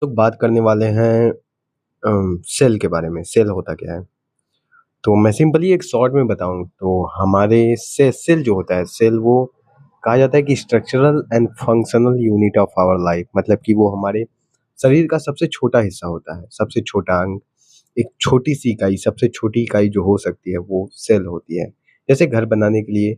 तो बात करने वाले हैं सेल के बारे में। सेल होता क्या है? तो मैं सिंपली एक शॉर्ट में बताऊँ तो हमारे से सेल जो होता है, सेल वो कहा जाता है कि structural and functional unit of our life, मतलब कि वो हमारे शरीर का सबसे छोटा हिस्सा होता है, सबसे छोटा अंग, एक छोटी-सी इकाई, सबसे छोटी इकाई जो हो सकती है वो सेल होती है। जैसे घर बनाने के लिए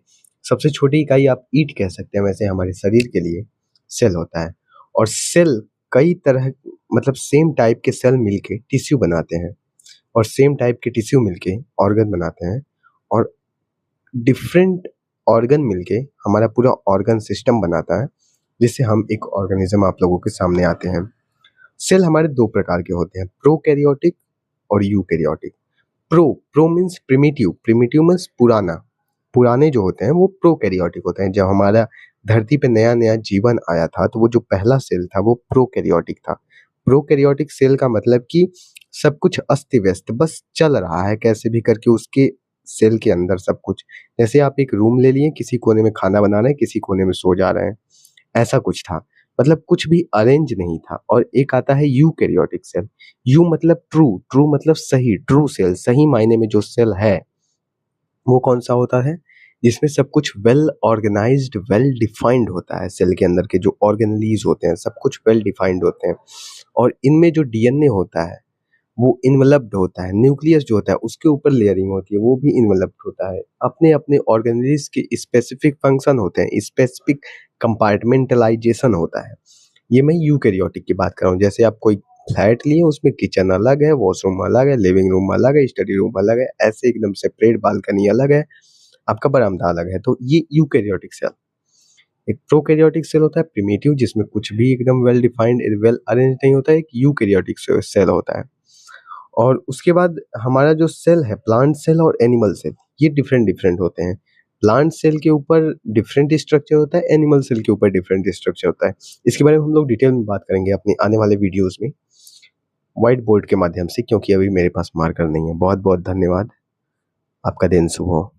सबसे छोटी इकाई आप ईंट कह सकते हैं, वैसे हमारे शरीर के लिए सेल होता है। और सेल कई तरह, मतलब सेम टाइप के सेल मिलके टिश्यू बनाते हैं, और सेम टाइप के टिश्यू मिलके ऑर्गन बनाते हैं, और डिफरेंट ऑर्गन मिलके हमारा पूरा ऑर्गन सिस्टम बनाता है, जिससे हम एक ऑर्गेनिज्म आप लोगों के सामने आते हैं। सेल हमारे 2 प्रकार के होते हैं, प्रोकैरियोटिक और eukaryotic. Pro means primitive, primitive means पुराना, पुराने जो होते हैं वो प्रोकैरियोटिक होते हैं। जब हमारा धरती पे नया-नया जीवन आया था तो वो जो पहला सेल था वो प्रोकैरियोटिक था। प्रोकैरियोटिक सेल का मतलब कि सब कुछ अस्त-व्यस्त बस चल रहा है कैसे भी करके उसके सेल के अंदर सब कुछ। जैसे आप एक रूम ले लिए, किसी कोने में खाना बना रहे हैं, किसी कोने में सो जा रहे हैं, ऐसा कुछ था। मतलब कुछ भी अरेंज नहीं था। और एक आता है यूकैरियोटिक सेल। यू मतलब ट्रू, ट्रू मतलब सही, ट्रू सेल, सही मायने में जो सेल है, वो कौन-सा होता है? जिसमें सब कुछ वेल ऑर्गनाइज़्ड, वेल डिफाइंड होता है। सेल के अंदर के जो ऑर्गेनेलीज़ होते हैं, सब कुछ वेल डिफाइंड होते हैं। और इनमें जो डीएनए होता है, वो इन्वेलप्ड होता है। न्यूक्लियस जो होता है, उसके ऊपर लेयरिंग होती है, वो भी इन्वेलप्ड होता है। अपने-अपने ऑर्गेनेलीज़ के स्पेसिफिक फंक्शन होते हैं, स्पेसिफिक कंपार्टमेंटलाइज़ेशन होता है। ये मैं यूकैरियोटिक की बात कर रहा हूँ। जैसे आप कोई फ्लैट लिए, उसमें किचन अलग है, वॉशरूम अलग है, लिविंग रूम अलग है, स्टडी रूम अलग है, ऐसे एकदम सेपरेट, बालकनी अलग है, आपका बरामदा अलग है। तो ये यूकैरियोटिक सेल। एक प्रोकैरियोटिक सेल होता है प्रिमिटिव, जिसमें कुछ भी एकदम वेल डिफाइंड, वेल अरेंज्ड नहीं होता है। एक यूकैरियोटिक सेल होता है। और उसके बाद हमारा जो सेल है, प्लांट सेल और एनिमल सेल, ये डिफरेंट डिफरेंट होते हैं। प्लांट सेल के ऊपर डिफरेंट स्ट्रक्चर होता है, एनिमल सेल के ऊपर डिफरेंट स्ट्रक्चर होता है। इसके बारे में हम लोग डिटेल में बात करेंगे अपने आने वाले वीडियोस में, व्हाइट बोर्ड के माध्यम से, क्योंकि अभी मेरे पास मार्कर नहीं है। बहुत बहुत धन्यवाद। आपका दिन शुभ हो।